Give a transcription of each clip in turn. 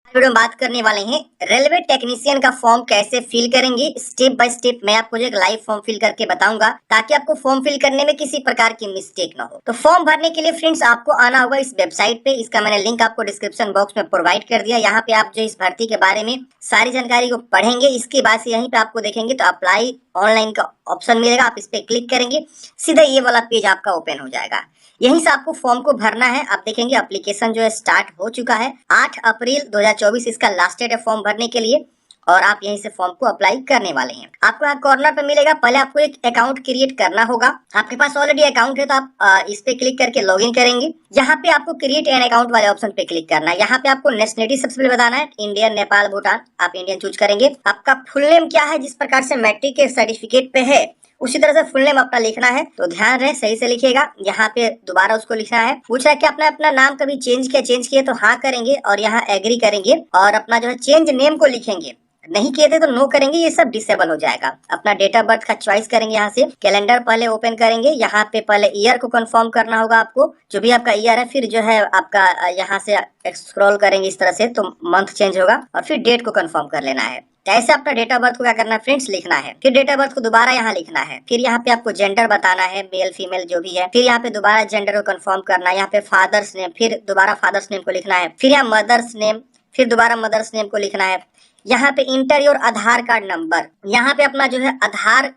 Video में बात करने वाले हैं रेलवे टेक्नीशियन का फॉर्म कैसे फिल करेंगे। स्टेप बाय स्टेप मैं आपको जो एक लाइव फॉर्म फिल करके बताऊंगा ताकि आपको फॉर्म फिल करने में किसी प्रकार की मिस्टेक ना हो। तो फॉर्म भरने के लिए फ्रेंड्स आपको आना होगा इस वेबसाइट पे। इसका मैंने लिंक आपको डिस्क्रिप्शन बॉक्स में प्रोवाइड कर दिया। यहाँ पे आप जो इस भर्ती के बारे में सारी जानकारी को पढ़ेंगे। इसके बाद से यहीं पे आपको देखेंगे तो अप्लाई ऑनलाइन का ऑप्शन मिलेगा, आप इस पे क्लिक करेंगे, सीधा ये वाला पेज आपका ओपन हो जाएगा। यहीं से आपको फॉर्म को भरना है। आप देखेंगे एप्लीकेशन जो है स्टार्ट हो चुका है। 8 अप्रैल 2024 इसका लास्ट डेट है फॉर्म भरने के लिए और आप यहीं से फॉर्म को अप्लाई करने वाले हैं। आपको यहाँ कॉर्नर पे मिलेगा, पहले आपको एक अकाउंट क्रिएट करना होगा। आपके पास ऑलरेडी अकाउंट है तो आप इस पे क्लिक करके लॉगिन करेंगे। यहाँ पे आपको क्रिएट एन अकाउंट वाले ऑप्शन पे क्लिक करना है। यहाँ पे आपको नेशनलिटी सबसे पहले बताना है, इंडियन, नेपाल, भूटान। आप इंडियन चूज करेंगे। आपका फुल नेम क्या है, जिस प्रकार से मैट्रिक के सर्टिफिकेट पे है उसी तरह से फुल नेम अपना लिखना है, तो ध्यान रहे सही से लिखिएगा। यहाँ पे दोबारा उसको लिखना है। पूछ रहा है कि आपने अपना नाम कभी चेंज किया तो हाँ करेंगे और यहाँ एग्री करेंगे और अपना जो है चेंज नेम को लिखेंगे। नहीं किए थे तो नो करेंगे, ये सब डिसेबल हो जाएगा। अपना डेट ऑफ बर्थ का चॉइस करेंगे। यहाँ से कैलेंडर पहले ओपन करेंगे। यहाँ पे पहले ईयर को कंफर्म करना होगा आपको, जो भी आपका ईयर है। फिर जो है आपका यहाँ से स्क्रॉल करेंगे इस तरह से तो मंथ चेंज होगा और फिर डेट को कंफर्म कर लेना है। ऐसे अपना डेट ऑफ बर्थ को क्या करना है फ्रेंड्स, लिखना है। फिर डेट ऑफ बर्थ को दोबारा यहाँ लिखना है। फिर यहाँ पे आपको जेंडर बताना है, मेल फीमेल जो भी है। फिर यहाँ पे दोबारा जेंडर को कंफर्म करना है। यहाँ पे फादर्स नेम, फिर दोबारा फादर्स नेम को लिखना है। फिर यहाँ मदर्स नेम, फिर दोबारा मदर्स नेम को लिखना है। यहाँ पे inter your Aadhaar card number, यहाँ पे अपना जो है आधार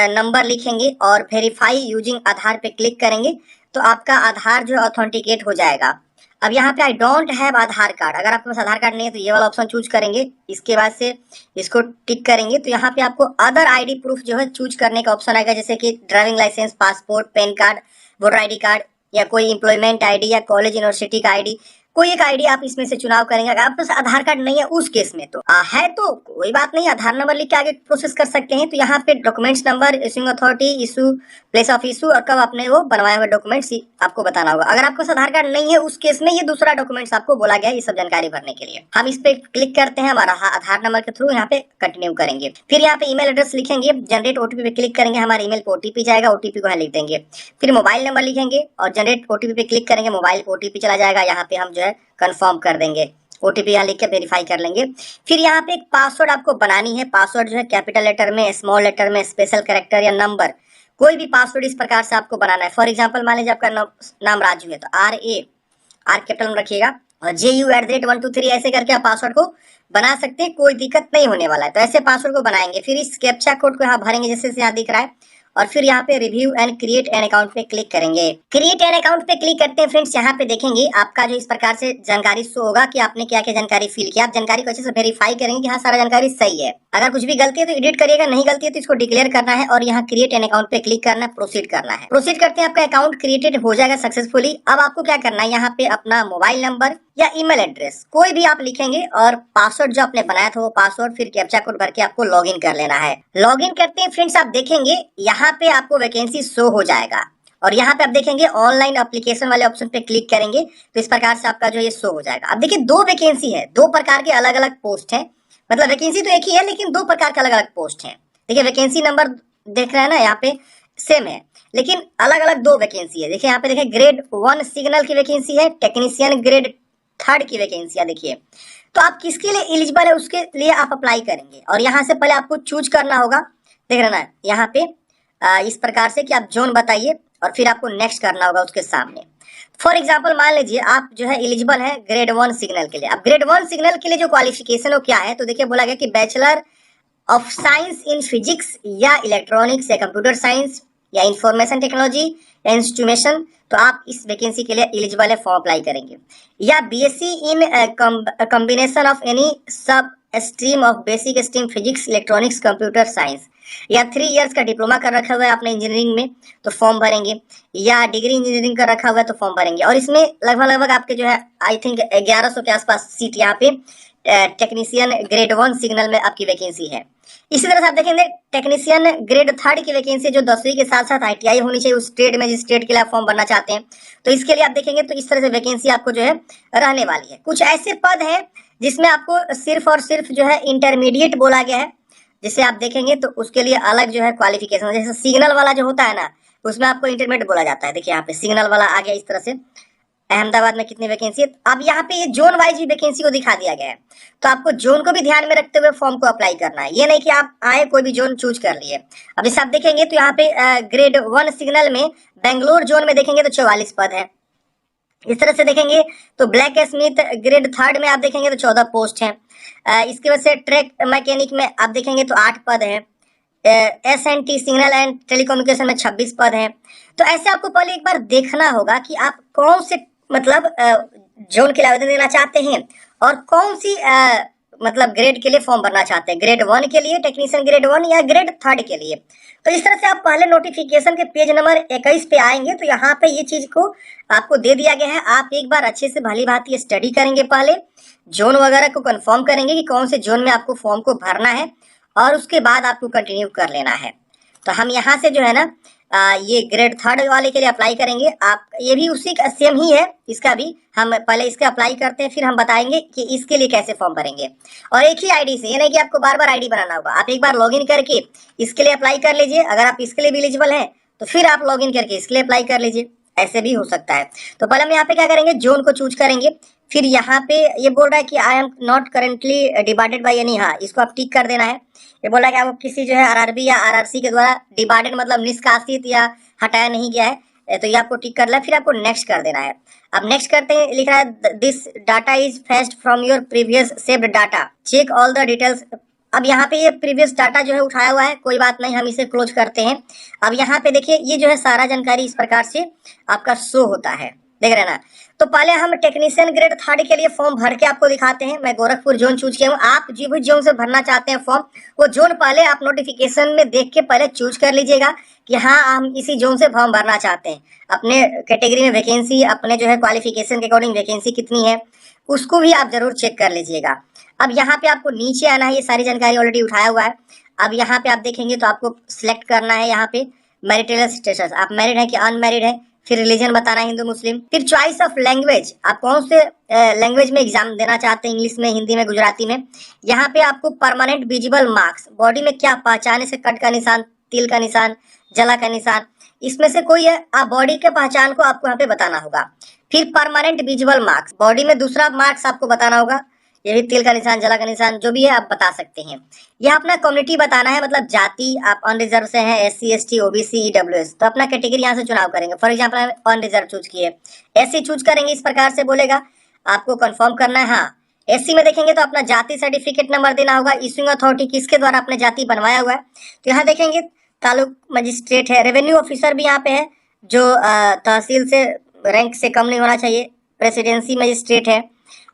नंबर लिखेंगे और वेरीफाई यूजिंग आधार पे क्लिक करेंगे तो आपका आधार जो है ऑथेंटिकेट हो जाएगा। अब यहाँ पे I don't have Aadhaar card, अगर आपके पास आधार कार्ड नहीं है तो ये वाला ऑप्शन चूज करेंगे। इसके बाद से इसको टिक करेंगे तो यहाँ पे आपको अदर आईडी प्रूफ जो है चूज करने का ऑप्शन आएगा, जैसे कि driving licence, passport, PAN card, voter ID card या कोई एम्प्लॉयमेंट आईडी या कॉलेज यूनिवर्सिटी का आईडी, कोई एक आईडी आप इसमें से चुनाव करेंगे। अगर आपके पास आधार कार्ड नहीं है उस केस में तो है तो कोई बात नहीं, आधार नंबर लिख के आगे प्रोसेस कर सकते हैं। तो यहाँ पे documents number, issuing authority, issue, place of issue और कब आपने वो बनवाया हुआ डॉक्यूमेंट्स आपको बताना होगा। अगर आपके पास आधार कार्ड नहीं है उस केस में ये दूसरा डॉक्यूमेंट्स आपको बोला गया है ये सब जानकारी भरने के लिए। हम इस पे क्लिक करते हैं, हमारा आधार नंबर के थ्रू यहाँ पे कंटिन्यू करेंगे। फिर यहाँ पे ईमेल एड्रेस लिखेंगे, जनरेट ओटीपी पे क्लिक करेंगे, हमारे ईमेल पे ओटीपी जाएगा, ओटीपी को यहाँ लिख देंगे। फिर मोबाइल नंबर लिखेंगे और जनरेट ओटीपी पे क्लिक करेंगे, मोबाइल ओटीपी चला जाएगा। यहाँ पे हम जो है कंफर्म कर देंगे, ओटीपी यहाँ लिख के वेरीफाई कर लेंगे। फिर यहाँ पे एक पासवर्ड आपको बनानी है। पासवर्ड जो है कैपिटल लेटर में, स्मॉल लेटर में, स्पेशल कैरेक्टर या नंबर, कोई भी पासवर्ड इस प्रकार से आपको बनाना है। फॉर एग्जांपल मान लीजिए आपका नाम राजू है तो आर कैपिटल में रखिएगा और JU@123 ऐसे करके आप पासवर्ड को बना सकते हैं, कोई दिक्कत नहीं होने वाला है। तो ऐसे पासवर्ड को बनाएंगे। फिर इस कैप्चा कोड को यहाँ भरेंगे जैसे यहाँ दिख रहा है और फिर यहाँ पे review and create an account पे क्लिक करेंगे। क्रिएट एन अकाउंट पे क्लिक करते हैं फ्रेंड्स, यहाँ पे देखेंगे आपका जो इस प्रकार से जानकारी शो होगा कि आपने क्या क्या जानकारी फिल किया। आप जानकारी को अच्छे से वेरीफाई करेंगे कि हाँ सारा जानकारी सही है। अगर कुछ भी गलती है तो एडिट करिएगा, नहीं गलती है तो इसको डिक्लेयर करना है और यहाँ क्रिएट एन अकाउंट पे क्लिक करना है, प्रोसीड करना है। प्रोसीड करते हैं, आपका अकाउंट क्रिएटेड हो जाएगा सक्सेसफुली। अब आपको क्या करना है, यहाँ पे अपना मोबाइल नंबर या ईमेल एड्रेस कोई भी आप लिखेंगे और पासवर्ड जो आपने बनाया था वो पासवर्ड, फिर कैप्चा कोड भर के आपको लॉगिन कर लेना है। लॉगिन करते हैं फ्रेंड्स, आप देखेंगे यहाँ पे आपको वैकेंसी शो हो जाएगा और यहाँ पे आप देखेंगे ऑनलाइन एप्लीकेशन वाले ऑप्शन पे क्लिक करेंगे तो इस प्रकार से आपका जो ये शो हो जाएगा। अब देखिए 2 वैकेंसी है, 2 प्रकार के अलग अलग पोस्ट है। मतलब वैकेंसी तो एक ही है लेकिन 2 प्रकार के अलग अलग पोस्ट है। देखिए वैकेंसी नंबर देख रहे हैं ना, यहाँ पे सेम है लेकिन अलग अलग 2 वैकेंसी है। देखिए यहाँ पे देखिए ग्रेड 1 सिग्नल की वैकेंसी है, टेक्नीशियन ग्रेड 3 की वैकेंसी है। देखिए तो आप किसके लिए एलिजिबल है उसके लिए आप अप्लाई करेंगे और यहाँ से पहले आपको चूज करना होगा। देख रहे ना यहाँ पे इस प्रकार से कि आप जोन बताइए और फिर आपको नेक्स्ट करना होगा उसके सामने। फॉर एग्जाम्पल मान लीजिए आप जो है एलिजिबल है ग्रेड 1 सिग्नल के लिए। अब ग्रेड 1 सिग्नल के लिए जो क्वालिफिकेशन हो क्या है, तो देखिए बोला गया कि bachelor of science in physics या इलेक्ट्रॉनिक्स या कंप्यूटर साइंस या इंफॉर्मेशन टेक्नोलॉजी या इंस्ट्रूमेशन, तो आप इस वैकेंसी के लिए एलिजिबल है, फॉर्म अप्लाई करेंगे। या BSc in combination of any sub stream of basic stream physics, electronics, computer science, या 3 इयर्स का डिप्लोमा कर रखा हुआ है आपने इंजीनियरिंग में तो फॉर्म भरेंगे, या डिग्री इंजीनियरिंग कर रखा हुआ है तो फॉर्म भरेंगे। और इसमें लगभग आपके जो है आई थिंक 1100 के आसपास सीट यहाँ पे टेक्नीशियन ग्रेड 1 सिग्नल में आपकी वैकेंसी है। इसी तरह से आप देखेंगे टेक्नीशियन ग्रेड 3 की वैकेंसी जो 10वीं के साथ साथ ITI होनी चाहिए उस ट्रेड में जिस ट्रेड के लिए आप फॉर्म भरना चाहते हैं, तो इसके लिए आप देखेंगे तो इस तरह से वैकेंसी आपको जो है रहने वाली है। कुछ ऐसे पद है जिसमें आपको सिर्फ और सिर्फ जो है इंटरमीडिएट बोला गया है, जिसे आप देखेंगे तो उसके लिए अलग जो है क्वालिफिकेशन, जैसे सिग्नल वाला जो होता है ना उसमें आपको इंटरमीडिएट बोला जाता है। देखिए यहाँ पे सिग्नल वाला आ गया इस तरह से, अहमदाबाद में कितनी वैकेंसी है। अब यहाँ पे ये जोन वाइज भी वैकेंसी को दिखा दिया गया है, तो आपको जोन को भी ध्यान में रखते हुए फॉर्म को अप्लाई करना है। ये नहीं कि आप आए कोई भी जोन चूज कर लिए। अब जैसे आप देखेंगे तो यहाँ पे ग्रेड 1 सिग्नल में बेंगलोर जोन में देखेंगे तो 44 पद है। इस तरह से देखेंगे तो ब्लैक स्मिथ ग्रेड 3 में आप देखेंगे तो 14 पोस्ट है। इसकी वजह से ट्रैक मैकेनिक में आप देखेंगे तो 8 पद है। SNT सिग्नल एंड टेलीकम्युनिकेशन में 26 पद है। तो ऐसे आपको पहले एक बार देखना होगा कि आप कौन से मतलब जोन के लिए आवेदन देना चाहते हैं और कौन सी मतलब ग्रेड के लिए फॉर्म भरना चाहते हैं, ग्रेड 1 के लिए टेक्नीशियन ग्रेड 1 या ग्रेड 3 के लिए। तो इस तरह से आप पहले नोटिफिकेशन के पेज नंबर 21 पे आएंगे तो यहाँ पे ये चीज को आपको दे दिया गया है। आप एक बार अच्छे से भली भांति स्टडी करेंगे, पहले जोन वगैरह को कंफर्म करेंगे कि कौन से जोन में आपको फॉर्म को भरना है और उसके बाद आपको कंटिन्यू कर लेना है। तो हम यहाँ से जो है ना ये ग्रेड 3 वाले के लिए अप्लाई करेंगे। आप ये भी उसी का सेम ही है, इसका भी हम पहले इसका अप्लाई करते हैं, फिर हम बताएंगे कि इसके लिए कैसे फॉर्म भरेंगे। और एक ही आईडी से, ये नहीं कि आपको बार बार आईडी बनाना होगा। आप एक बार लॉगिन करके इसके लिए अप्लाई कर लीजिए, अगर आप इसके लिए भी एलिजिबल हैं तो फिर आप लॉगिन करके इसके लिए अप्लाई कर लीजिए, ऐसे भी हो सकता है। तो पहले हम यहाँ पे क्या करेंगे, जोन को चूज करेंगे। फिर यहाँ पे ये बोल रहा है कि I am not currently divided by any, हाँ इसको आप टिक कर देना है। ये बोल रहा है कि आपको किसी जो है आरआरबी या आरआरसी के द्वारा डिवाइडेड मतलब निष्कासित या हटाया नहीं गया है, तो ये आपको टिक कर लेना। फिर आपको नेक्स्ट कर देना है। अब नेक्स्ट करते हैं, लिख रहा है this data is fetched from your previous saved data, check all the details. अब यहाँ पे ये प्रीवियस डाटा जो है उठाया हुआ है, कोई बात नहीं, हम इसे क्लोज करते हैं। अब यहाँ पे देखिए ये जो है सारा जानकारी इस प्रकार से आपका शो होता है, देख रहे हैं ना। तो पहले हम टेक्नीशियन ग्रेड 3 के लिए फॉर्म भर के आपको दिखाते हैं। मैं गोरखपुर जोन चूज किया हूँ, आप जो भी जोन से भरना चाहते हैं फॉर्म, वो जोन पहले आप नोटिफिकेशन में देख के पहले चूज कर लीजिएगा कि हाँ हम इसी जोन से फॉर्म भरना चाहते हैं। अपने कैटेगरी में वैकेंसी, अपने जो है क्वालिफिकेशन के अकॉर्डिंग वैकेंसी कितनी है उसको भी आप जरूर चेक कर लीजिएगा। अब यहाँ पे आपको नीचे आना है, ये सारी जानकारी ऑलरेडी उठाया हुआ है। अब यहाँ पे आप देखेंगे तो आपको सिलेक्ट करना है यहाँ पे मैरिटल स्टेटस, आप मैरिड है कि अनमैरिड है। फिर रिलीजन बताना है, हिंदू मुस्लिम। फिर चॉइस ऑफ लैंग्वेज, आप कौन से लैंग्वेज में एग्जाम देना चाहते हैं, इंग्लिश में, हिंदी में, गुजराती में। यहाँ पे आपको परमानेंट विजिबल मार्क्स, बॉडी में क्या पहचाने से कट का निशान, तिल का निशान, जला का निशान, इसमें से कोई है, आप बॉडी के पहचान को आपको यहाँ पे बताना होगा। फिर परमानेंट विजिबल मार्क्स, बॉडी में दूसरा मार्क्स आपको बताना होगा, ये भी तिल का निशान, जला का निशान, जो भी है आप बता सकते हैं। यह अपना कम्युनिटी बताना है, मतलब जाति, आप अनरिजर्व से हैं, SC ST OBC EWS, तो अपना कैटेगरी यहाँ से चुनाव करेंगे। फॉर एग्जाम्पल अनरिजर्व चूज किए, SC चूज करेंगे, इस प्रकार से बोलेगा, आपको कंफर्म करना है। हाँ SC में देखेंगे तो अपना जाति सर्टिफिकेट नंबर देना होगा, इशूइंग अथॉरिटी किसके द्वारा आपने जाति बनवाया हुआ है। तो यहाँ देखेंगे तालुक मजिस्ट्रेट है, रेवेन्यू ऑफिसर भी यहाँ पे है जो तहसील से रैंक से कम नहीं होना चाहिए, प्रेसिडेंसी मजिस्ट्रेट है,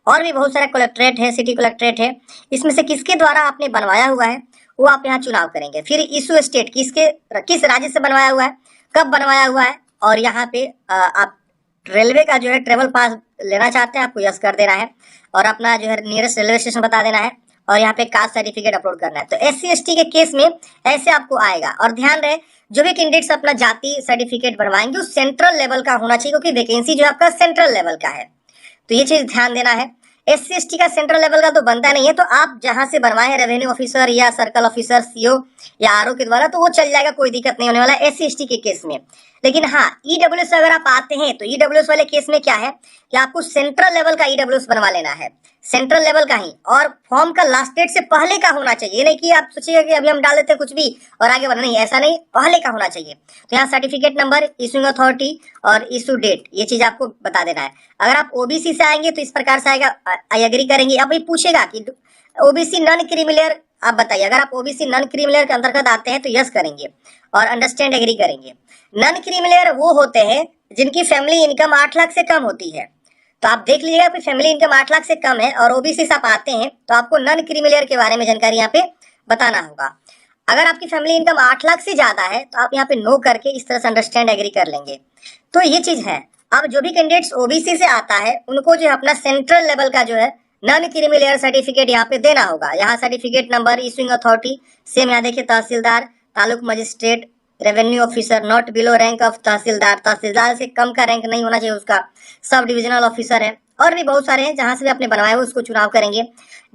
और भी बहुत सारा कलेक्ट्रेट है, सिटी कलेक्ट्रेट है। इसमें से किसके द्वारा आपने बनवाया हुआ है वो आप यहाँ चुनाव करेंगे। फिर इशू स्टेट, किस राज्य से बनवाया हुआ है, कब बनवाया हुआ है, और यहाँ पे आप रेलवे का जो है ट्रेवल पास लेना चाहते हैं, आपको यस कर देना है, और अपना जो है नियरेस्ट रेलवे स्टेशन बता देना है, और यहाँ पे कास्ट सर्टिफिकेट अपलोड करना है। तो SC ST के केस में ऐसे आपको आएगा। और ध्यान रहे जो भी कैंडिडेट्स अपना जाति सर्टिफिकेट बनवाएंगे वो सेंट्रल लेवल का होना चाहिए, क्योंकि वैकेंसी जो आपका सेंट्रल लेवल का है, तो ये चीज ध्यान देना है। SC ST का सेंट्रल लेवल का तो बनता नहीं है, तो आप जहां से बनवाए हैं रेवेन्यू ऑफिसर या सर्कल ऑफिसर, CO या RO के द्वारा, तो वो चल जाएगा, कोई दिक्कत नहीं होने वाला SC ST के केस में। लेकिन हाँ EWS अगर आप आते हैं तो EWS वाले केस में क्या है कि आपको सेंट्रल लेवल का EWS बनवा लेना है, सेंट्रल लेवल का ही, और फॉर्म का लास्ट डेट से पहले का होना चाहिए। नहीं कि आप सोचिएगा कि अभी हम डाल देते हैं कुछ भी और आगे बढ़ना, नहीं, ऐसा नहीं, पहले का होना चाहिए। तो यहाँ सर्टिफिकेट नंबर, इशूइंग अथॉरिटी और इशू डेट, ये चीज आपको बता देना है। अगर आप OBC से आएंगे तो इस प्रकार से आएगा, आई एग्री करेंगे। अब ये पूछेगा कि OBC नॉन क्रिमिनल, आप बताइए। अगर आप OBC नॉन क्रिमिनल के अंतर्गत आते हैं तो यस करेंगे और अंडरस्टैंड एग्री करेंगे। नॉन क्रिमिनल वो होते हैं जिनकी फैमिली इनकम 8 लाख से कम होती है। तो आप देख लीजिएगा कि फैमिली इनकम 8 लाख से कम है और OBC से आप आते हैं तो आपको नॉन क्रिमिनल के बारे में जानकारी यहाँ पे बताना होगा। अगर आपकी फैमिली इनकम 8 लाख से ज्यादा है तो आप यहाँ पे नो करके इस तरह से अंडरस्टैंड एग्री कर लेंगे। तो ये चीज है। अब जो भी कैंडिडेट्स OBC से आता है उनको जो है अपना सेंट्रल लेवल का जो है नॉन क्रिमिनल सर्टिफिकेट यहाँ पे देना होगा। यहाँ certificate number, issuing authority same यहाँ देखिए, tehsildar, taluk magistrate, revenue officer not below rank of tehsildar, tehsildar से कम का रैंक नहीं होना चाहिए उसका, सब डिविजनल ऑफिसर है, और भी बहुत सारे हैं। जहां से भी आपने बनवाया हो उसको चुनाव करेंगे।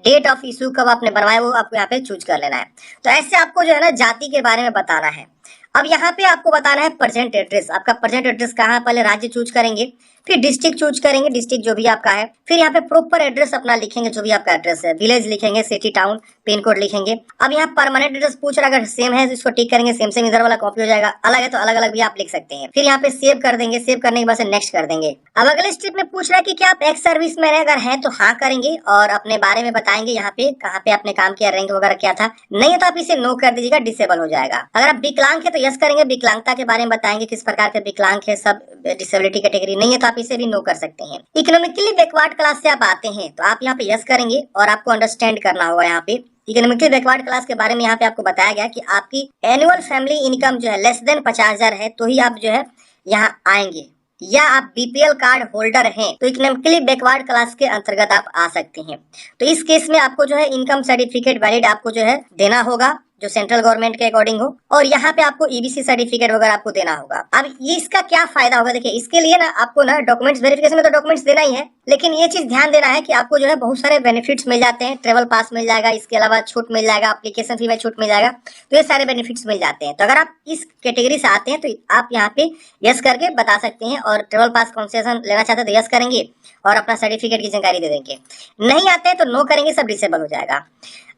डेट ऑफ इशू कब आपने बनवाया वो आपको यहाँ पे चूज कर लेना है। तो ऐसे आपको जो है ना जाति के बारे में बताना है। अब यहाँ पे आपको बताना है प्रेजेंट एड्रेस, आपका प्रेजेंट एड्रेस कहाँ है, पहले राज्य चूज करेंगे, फिर डिस्ट्रिक्ट चूज करेंगे, डिस्ट्रिक्ट जो भी आपका है। फिर यहाँ पे प्रॉपर एड्रेस अपना लिखेंगे, जो भी आपका एड्रेस है, विलेज लिखेंगे, सिटी, टाउन, पिन कोड लिखेंगे। अब यहाँ परमानेंट एड्रेस पूछ रहा है, अगर सेम है तो इसको टिक करेंगे, सेम सेम इधर वाला कॉपी हो जाएगा, अलग है तो अलग अलग भी आप लिख सकते हैं। फिर यहाँ पे सेव कर देंगे, सेव करने के बाद नेक्स्ट कर देंगे। अब अगले स्टेप में पूछ रहा है कि क्या आप एक्स सर्विस में अगर हैं तो हाँ करेंगे और अपने बारे में बताएंगे, यहाँ पे कहाँ पे आपने काम किया, रैंक वगैरह क्या था। नहीं है तो आप इसे नो कर दीजिएगा, डिसेबल हो जाएगा। अगर आप विकलांग है तो यस करेंगे, विकलांगता के बारे में बताएंगे, किस प्रकार के विकलांग है, सब डिसेबिलिटी कैटेगरी। नहीं है तो आप इसे भी नो कर सकते हैं। इकोनॉमिकली बैकवर्ड क्लास से आप आते हैं तो आप यहाँ पे यस करेंगे और आपको अंडरस्टैंड करना होगा यहाँ पे इकोनॉमिकली बैकवर्ड क्लास के बारे में। यहाँ पे आपको बताया गया कि आपकी एनुअल फैमिली इनकम जो है लेस देन 50,000 है तो ही आप जो है यहाँ आएंगे, या आप बीपीएल कार्ड होल्डर हैं तो इकोनॉमिकली बैकवर्ड क्लास के अंतर्गत आप आ सकते हैं। तो इस केस में आपको जो है इनकम सर्टिफिकेट वैलिड आपको जो है देना होगा, जो सेंट्रल गवर्नमेंट के अकॉर्डिंग हो, और यहाँ पे आपको ईबीसी सर्टिफिकेट वगैरह आपको देना होगा। अब ये इसका क्या फायदा होगा, देखिए इसके लिए ना आपको ना डॉक्यूमेंट्स वेरिफिकेशन में तो डॉक्यूमेंट्स देना ही है, लेकिन ये चीज ध्यान देना है कि आपको जो है बहुत सारे बेनिफिट्स मिल जाते हैं। ट्रेवल पास मिल जाएगा, इसके अलावा छूट मिल जाएगा, एप्लीकेशन फी में छूट मिल जाएगा, तो ये सारे बेनिफिट्स मिल जाते हैं। तो अगर आप इस कैटेगरी से आते हैं तो आप यहाँ पे यस करके बता सकते हैं, और ट्रेवल पास कंसेशन लेना चाहते हैं तो यस करेंगे और अपना सर्टिफिकेट की जानकारी दे देंगे। नहीं आते हैं तो नो करेंगे, सब डिसेबल हो जाएगा।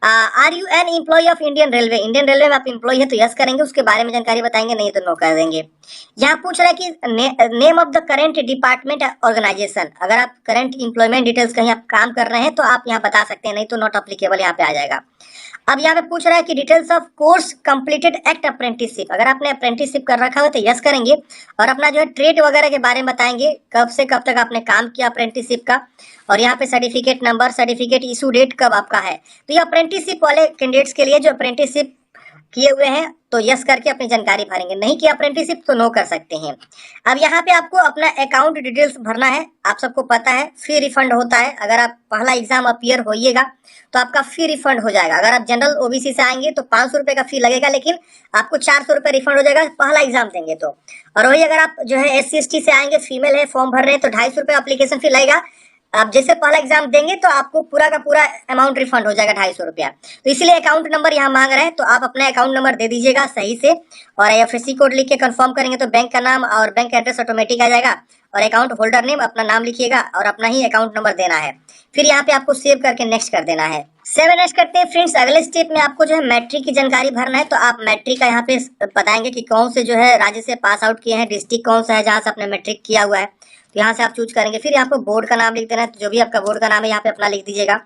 Are you an employ of Indian railway, Indian railway में आप एम्प्लॉय है तो यस करेंगे, उसके बारे में जानकारी बताएंगे, नहीं तो नो कर देंगे। यहाँ पूछ रहा है कि name of the current department organisation, अगर आप करंट एम्प्लॉयमेंट डिटेल्स कहीं आप काम कर रहे हैं तो आप यहाँ बता सकते हैं, नहीं तो नॉट अप्लीकेबल यहाँ पे आ जाएगा। अब यहाँ पे पूछ रहा है कि details of course completed act apprenticeship, अगर आपने अप्रेंटिसशिप कर रखा हो तो यस करेंगे और अपना जो है ट्रेड वगैरह के बारे में बताएंगे, कब से कब तक आपने काम किया अप्रेंटिसशिप का, और यहाँ पे certificate number, certificate issue date कब आपका है। तो ये अप्रेंटिसशिप वाले कैंडिडेट्स के लिए जो अप्रेंटिसशिप किए हुए हैं तो यस करके अपनी जानकारी भरेंगे, नहीं किया अप्रेंटिसशिप तो नो कर सकते हैं। अब यहाँ पे आपको अपना अकाउंट डिटेल्स भरना है, आप सबको पता है फ्री रिफंड होता है। अगर आप पहला एग्जाम अपीयर होइएगा तो आपका फी रिफंड हो जाएगा। अगर आप जनरल ओबीसी से आएंगे तो 500 रुपए का फी लगेगा, लेकिन आपको 400 रुपए रिफंड हो जाएगा पहला एग्जाम देंगे तो। और वही अगर आप जो है SC/ST से आएंगे, फीमेल है, फॉर्म भर रहे हैं तो 250 रुपए एप्लीकेशन फी लगेगा। आप जैसे पहला एग्जाम देंगे तो आपको पूरा का पूरा अमाउंट रिफंड हो जाएगा 250 रुपया। तो इसलिए अकाउंट नंबर यहाँ मांग रहे हैं, तो आप अपना अकाउंट नंबर दे दीजिएगा सही से, और IFSC कोड लिख के कंफर्म करेंगे तो बैंक का नाम और बैंक एड्रेस ऑटोमेटिक आ जाएगा, और अकाउंट होल्डर नेम अपना नाम लिखिएगा और अपना ही अकाउंट नंबर देना है। फिर यहाँ पे आपको सेव करके नेक्स्ट कर देना है। 7 करते हैं फ्रेंड्स। अगले स्टेप में आपको जो है मैट्रिक की जानकारी भरना है, तो आप मैट्रिक का यहाँ पे बताएंगे कि कौन से जो है राज्य से पास आउट किए हैं, डिस्ट्रिक्ट कौन सा है जहाँ से आपने मैट्रिक किया हुआ है, तो यहाँ से आप चूज करेंगे। फिर यहाँ पे बोर्ड का नाम लिख देना है, तो जो भी आपका बोर्ड का नाम है यहाँ पे अपना लिख दीजिएगा।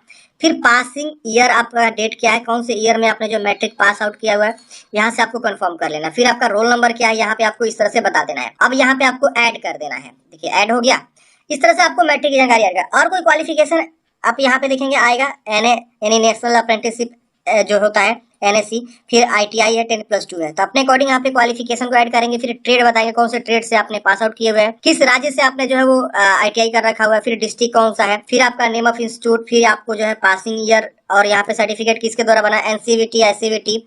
फिर पासिंग ईयर आपका डेट क्या है, कौन से ईयर में आपने जो मैट्रिक पास आउट किया हुआ है, यहाँ से आपको कंफर्म कर लेना। फिर आपका रोल नंबर क्या है, यहाँ पे आपको इस तरह से बता देना है। अब यहाँ पे आपको ऐड कर देना है, देखिए ऐड हो गया। इस तरह से आपको मैट्रिक की जानकारी आएगा। और कोई क्वालिफिकेशन आप यहाँ पे देखेंगे आएगा, यानी नेशनल अप्रेंटिसशिप जो होता है NSC, फिर ITI है 10+2 है, तो अपने अकॉर्डिंग यहाँ पे क्वालिफिकेशन को ऐड करेंगे। फिर ट्रेड बताएंगे कौन से ट्रेड से आपने पास आउट किए हुए हैं, किस राज्य से आपने जो है वो ITI कर रखा हुआ है, फिर डिस्ट्रिक्ट कौन सा है, फिर आपका नेम ऑफ इंस्टीट्यूट, फिर आपको जो है पासिंग ईयर, और यहाँ पे सर्टिफिकेट किसके द्वारा बना, NCVT SCVT,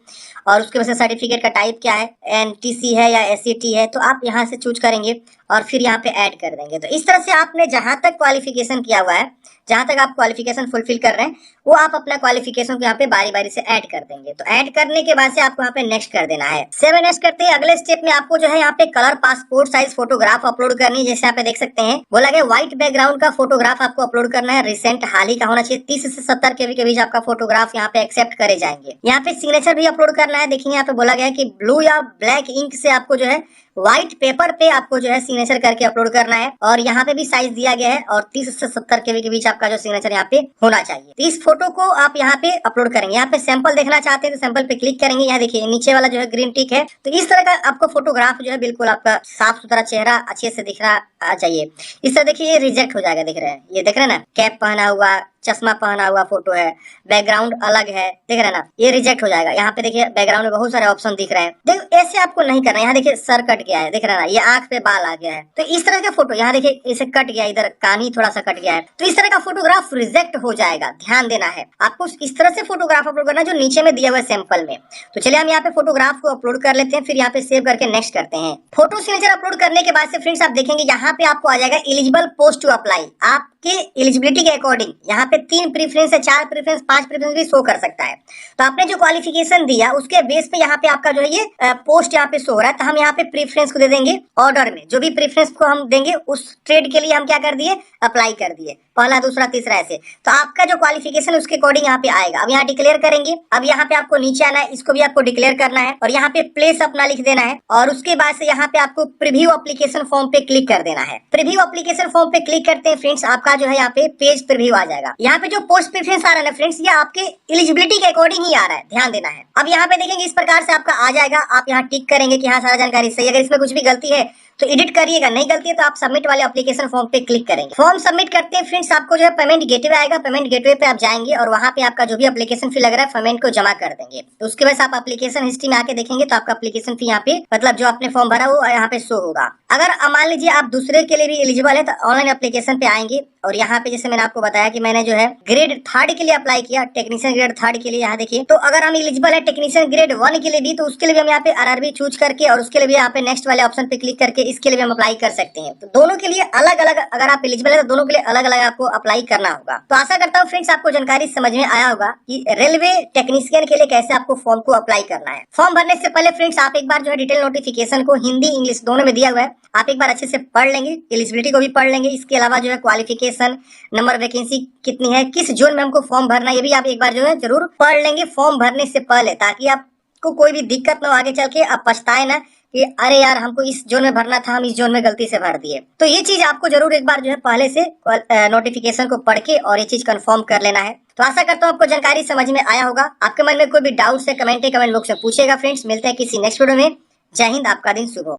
और उसके वजह से सर्टिफिकेट का टाइप क्या है, NTC है या SCT है, तो आप यहाँ से चूज करेंगे और फिर यहाँ पे ऐड कर देंगे। तो इस तरह से आपने जहां तक क्वालिफिकेशन किया हुआ है, जहां तक आप क्वालिफिकेशन फुलफिल कर रहे हैं, वो आप अपना क्वालिफिकेशन को यहाँ पे बारी बारी से ऐड कर देंगे। तो ऐड करने के बाद से आपको यहाँ पे नेक्स्ट कर देना है। 7 करते हैं। अगले स्टेप में आपको जो है यहाँ पे colour passport size photograph upload करनी है। जैसे यहाँ पे देख सकते हैं बोला गया व्हाइट बैकग्राउंड का फोटोग्राफ आपको अपलोड करना है, रिसेंट हाल ही का होना चाहिए। 30 से 70 KB के बीच आपका फोटोग्राफ यहाँ पे एक्सेप्ट करे जाएंगे। यहाँ पे सिग्नेचर भी अपलोड करना है। देखिए यहाँ पे बोला गया है कि ब्लू या ब्लैक इंक से आपको जो है व्हाइट पेपर पे आपको जो है सिग्नेचर करके अपलोड करना है, और यहाँ पे भी साइज दिया गया है, और 30 से 70 KB के बीच आपका जो सिग्नेचर यहाँ पे होना चाहिए। तो इस फोटो को आप यहाँ पे अपलोड करेंगे। यहाँ पे सैंपल देखना चाहते हैं तो सैंपल पे क्लिक करेंगे। यहाँ देखिए नीचे वाला जो है ग्रीन टिक है। तो इस तरह का आपको फोटोग्राफ जो है बिल्कुल आपका साफ सुथरा चेहरा अच्छे से दिखना चाहिए। इस तरह देखिए ये रिजेक्ट हो जाएगा, दिख रहे हैं, ये देख रहे हैं ना, कैप पहना हुआ, चश्मा पहना हुआ फोटो है, बैकग्राउंड अलग है, देख रहे हैं ना, ये रिजेक्ट हो जाएगा। यहाँ पे देखिए बैकग्राउंड में बहुत सारे ऑप्शन दिख रहे हैं। देखो ऐसे आपको नहीं करना। यहाँ देखिए सर कट गया है, देख रहे हैं ना, ये आंख पे बाल आ गया है। तो इस तरह का फोटो, यहाँ देखिए इसे कट गया, इधर कान ही थोड़ा सा कट गया है, तो इस तरह का फोटोग्राफ रिजेक्ट हो जाएगा। ध्यान देना है आपको, इस तरह से फोटोग्राफ अपलोड करना जो नीचे में दिया हुआ है सैंपल में। तो चलिए हम यहाँ पे फोटोग्राफ को अपलोड कर लेते हैं, फिर यहाँ पे सेव करके नेक्स्ट करते हैं। फोटो सिग्नेचर अपलोड करने के बाद से फ्रेंड्स आप देखेंगे यहाँ पे आपको आ जाएगा एलिजिबल पोस्ट टू अप्लाई। आप आपके एलिजिबिलिटी के अकॉर्डिंग यहाँ पे 3 प्रेफरेंस है, 4 प्रेफरेंस, 5 प्रेफरेंस भी शो कर सकता है। तो आपने जो क्वालिफिकेशन दिया उसके बेस पे यहाँ पे आपका जो है ये पोस्ट यहाँ पे शो हो रहा है। तो हम यहाँ पे प्रेफरेंस को दे देंगे ऑर्डर में, जो भी प्रेफरेंस को हम देंगे उस ट्रेड के लिए हम क्या कर दिए, अप्लाई कर दिए, पहला दूसरा तीसरा ऐसे। तो आपका जो क्वालिफिकेशन उसके अकॉर्डिंग यहाँ पे आएगा। अब यहाँ डिक्लेयर करेंगे। अब यहाँ पे आपको नीचे आना है, इसको भी आपको डिक्लेयर करना है और यहाँ पे प्लेस अपना लिख देना है और उसके बाद से यहाँ पे आपको प्रीव्यू एप्लीकेशन फॉर्म पे क्लिक कर देना है। प्रीव्यू एप्लीकेशन फॉर्म पे क्लिक करते हैं फ्रेंड्स, आपका जो है यहाँ पे पेज प्रीव्यू आ जाएगा। यहाँ पे जो पोस्ट प्रेफरेंस आ रहा है ना फ्रेंड्स, ये आपके एलिजिबिलिटी के अकॉर्डिंग ही आ रहा है, ध्यान देना है। अब यहाँ पे देखेंगे इस प्रकार से आपका आ जाएगा। आप यहाँ टिक करेंगे कि हाँ सारा जानकारी सही। अगर इसमें कुछ भी गलती है तो एडिट करिएगा, नहीं गलती है तो आप सबमिट वाले एप्लीकेशन फॉर्म पे क्लिक करेंगे। फॉर्म सबमिट करते हैं फ्रेंड्स, आपको जो है पेमेंट गेटवे आएगा। पेमेंट गेटवे पे आप जाएंगे और वहां पे आपका जो भी एप्लीकेशन फी लग रहा है पेमेंट को जमा कर देंगे। तो उसके बाद आप एप्लीकेशन हिस्ट्री में आके देखेंगे तो आपका एप्लीकेशन फी यहाँ पे मतलब जो आपने फॉर्म भरा वो यहाँ पे शो होगा। अगर मान लीजिए आप दूसरे के लिए भी एलिजिबल है तो ऑनलाइन एप्लीकेशन पे आएंगे और यहाँ पे जैसे मैंने आपको बताया कि मैंने जो है ग्रेड 3 के लिए अप्लाई किया, टेक्नीशियन ग्रेड 3 के लिए। यहाँ देखिए, तो अगर हम एलिजिबल है टेक्नीशियन ग्रेड 1 के लिए भी, तो उसके लिए भी हम यहाँ पे आरआरबी चूज करके और उसके लिए भी यहाँ पे नेक्स्ट वाले ऑप्शन पे क्लिक करके इसके लिए भी हम अप्लाई कर सकते हैं। तो दोनों के लिए अलग अलग, अगर आप एलिजिबल है तो दोनों के लिए अलग अलग आपको अप्लाई करना होगा। तो आशा करता हूँ फ्रेंड्स आपको जानकारी समझ में आया होगा कि रेलवे टेक्नीशियन के लिए कैसे आपको फॉर्म को अप्लाई करना है। फॉर्म भरने से पहले फ्रेंड्स आप एक बार जो है डिटेल नोटिफिकेशन को हिंदी इंग्लिश दोनों में दिया हुआ है, आप एक बार अच्छे से पढ़ लेंगे, एलिजिबिलिटी को भी पढ़ लेंगे। इसके अलावा जो है क्वालिफिकेशन, नंबर वैकेंसी कितनी है, किस जोन में हमको फॉर्म भरना है, ये भी आप एक बार जो है जरूर पढ़ लेंगे फॉर्म भरने से पहले, ताकि आपको कोई भी दिक्कत ना हो आगे चल के, आप पछताए ना कि अरे यार हमको इस जोन में भरना था, हम इस जोन में गलती से भर दिए। तो ये चीज आपको जरूर एक बार जो है पहले से नोटिफिकेशन को पढ़ के और ये चीज कंफर्म कर लेना है। तो आशा करता हूँ आपको जानकारी समझ में आया होगा। आपके मन में कोई भी डाउट है कमेंट बॉक्स में पूछेगा फ्रेंड्स। मिलते हैं किसी नेक्स्ट वीडियो में। जय हिंद, आपका दिन शुभ हो।